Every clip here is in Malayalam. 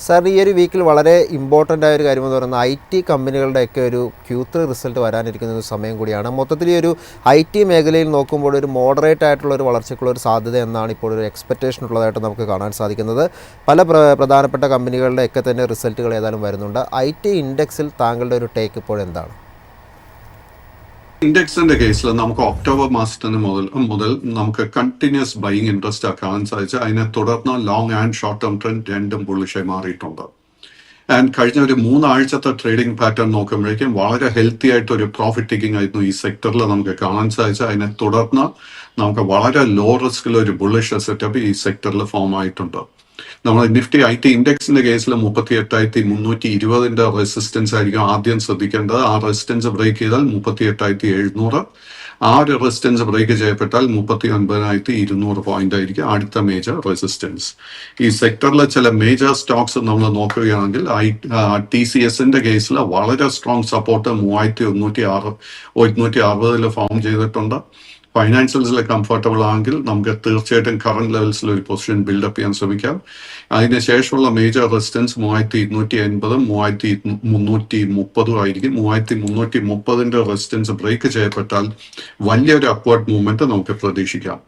സാർ, ഈ ഒരു വീക്കിൽ വളരെ ഇമ്പോർട്ടൻ്റ് ആയ ഒരു കാര്യമെന്ന് പറയുന്നത് IT കമ്പനികളുടെയൊക്കെ ഒരു Q3 റിസൾട്ട് വരാനിരിക്കുന്ന ഒരു സമയം കൂടിയാണ്. മൊത്തത്തിൽ ഈ ഒരു IT മേഖലയിൽ നോക്കുമ്പോൾ ഒരു മോഡറേറ്റ് ആയിട്ടുള്ള ഒരു വളർച്ചയ്ക്കുള്ള ഒരു സാധ്യത എന്നാണ് ഇപ്പോൾ ഒരു എക്സ്പെക്റ്റേഷൻ ഉള്ളതായിട്ട് നമുക്ക് കാണാൻ സാധിക്കുന്നത്. പല പ്രധാനപ്പെട്ട കമ്പനികളുടെയൊക്കെ തന്നെ റിസൾട്ടുകൾ ഏതായാലും വരുന്നുണ്ട്. IT ഇൻഡെക്സിൽ താങ്കളുടെ ഒരു ടേക്ക് ഇപ്പോൾ എന്താണ്? ഇൻഡെക്സിന്റെ കേസിൽ നമുക്ക് ഒക്ടോബർ മാസത്തിന് മുതൽ നമുക്ക് കണ്ടിന്യൂസ് ബൈയിങ് ഇൻട്രസ്റ്റ് കാണാൻ സാധിച്ചു. അതിനെ തുടർന്ന് long and short term trend രണ്ടും ബുള്ളിഷായി മാറിയിട്ടുണ്ട്. ആൻഡ് കഴിഞ്ഞ ഒരു 3 ആഴ്ചത്തെ ട്രേഡിംഗ് പാറ്റേൺ നോക്കുമ്പോഴേക്കും വളരെ ഹെൽത്തി ആയിട്ട് ഒരു പ്രോഫിറ്റ് ടേക്കിംഗ് ആയിരുന്നു ഈ സെക്ടറിൽ നമുക്ക് കാണാൻ സാധിച്ചു. അതിനെ തുടർന്ന് നമുക്ക് വളരെ ലോ റിസ്കിൽ ഒരു ബുള്ളിഷ് സെറ്റപ്പ് ഈ സെക്ടറിൽ ഫോം ആയിട്ടുണ്ട്. നമ്മൾ നിഫ്റ്റി IT ഇൻഡെക്സിന്റെ കേസിൽ 38,320 റെസിസ്റ്റൻസ് ആയിരിക്കും ആദ്യം ശ്രദ്ധിക്കേണ്ടത്. ആ റെസിസ്റ്റൻസ് ബ്രേക്ക് ചെയ്താൽ 38,700. ആ ഒരു റെസിസ്റ്റൻസ് ബ്രേക്ക് ചെയ്യപ്പെട്ടാൽ 39,200 പോയിന്റ് ആയിരിക്കും അടുത്ത മേജർ റെസിസ്റ്റൻസ്. ഈ സെക്ടറിലെ ചില മേജർ സ്റ്റോക്സ് നമ്മൾ നോക്കുകയാണെങ്കിൽ TCSന്റെ കേസിൽ വളരെ സ്ട്രോങ് സപ്പോർട്ട് 3,160 ഫോം ചെയ്തിട്ടുണ്ട്. ഫൈനാൻഷ്യൽസിൽ കംഫർട്ടബിൾ ആണെങ്കിൽ നമുക്ക് തീർച്ചയായിട്ടും കറന്റ് ലെവൽസിൽ ഒരു പൊസിഷൻ ബിൽഡപ്പ് ചെയ്യാൻ ശ്രമിക്കാം. അതിനുശേഷമുള്ള മേജർ റെസിസ്റ്റൻസ് 3,280, 3,330 ആയിരിക്കും. 3,330 റെസിസ്റ്റൻസ് ബ്രേക്ക് ചെയ്യപ്പെട്ടാൽ വലിയൊരു അപ്വേർഡ് മൂവ്മെന്റ് നമുക്ക് പ്രതീക്ഷിക്കാം.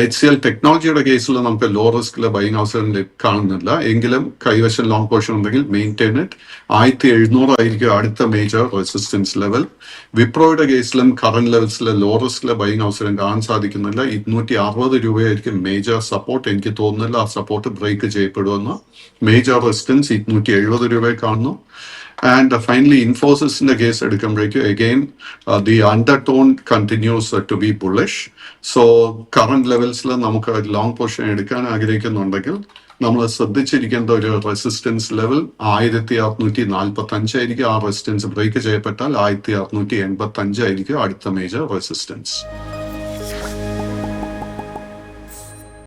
HCL ടെക്നോളജിയുടെ കേസിൽ നമുക്ക് ലോ റിസ്കിലെ ബൈങ് അവസരം കാണുന്നില്ല. എങ്കിലും കൈവശം ലോങ് പോർഷൻ ഉണ്ടെങ്കിൽ മെയിൻറ്റെയിൻ ഇറ്റ്. 1,700 ആയിരിക്കും അടുത്ത മേജർ റെസിസ്റ്റൻസ് ലെവൽ. വിപ്രോയുടെ കേസിലും കറന്റ് ലെവൽസിലെ ലോ റിസ്കിലെ ബൈങ് അവസരം കാണാൻ സാധിക്കുന്നില്ല. 260 രൂപയായിരിക്കും മേജർ സപ്പോർട്ട്. എനിക്ക് തോന്നുന്നില്ല ആ സപ്പോർട്ട് ബ്രേക്ക് ചെയ്യപ്പെടുമെന്ന്. മേജർ റെസിസ്റ്റൻസ് 270 രൂപയെ കാണുന്നു. And finally, Infosys case എടുക്കുമ്പോഴേക്കും again the undertone continues to be bullish. So current ലെവൽസിൽ നമുക്ക് ലോങ് പൊസിഷൻ എടുക്കാൻ ആഗ്രഹിക്കുന്നുണ്ടെങ്കിൽ നമ്മൾ ശ്രദ്ധിച്ചിരിക്കേണ്ട ഒരു റെസിസ്റ്റൻസ് ലെവൽ 1,645 ആയിരിക്കും. ആ റെസിസ്റ്റൻസ് ബ്രേക്ക് ചെയ്യപ്പെട്ടാൽ 1,685 ആയിരിക്കും അടുത്ത മേജർ റെസിസ്റ്റൻസ്.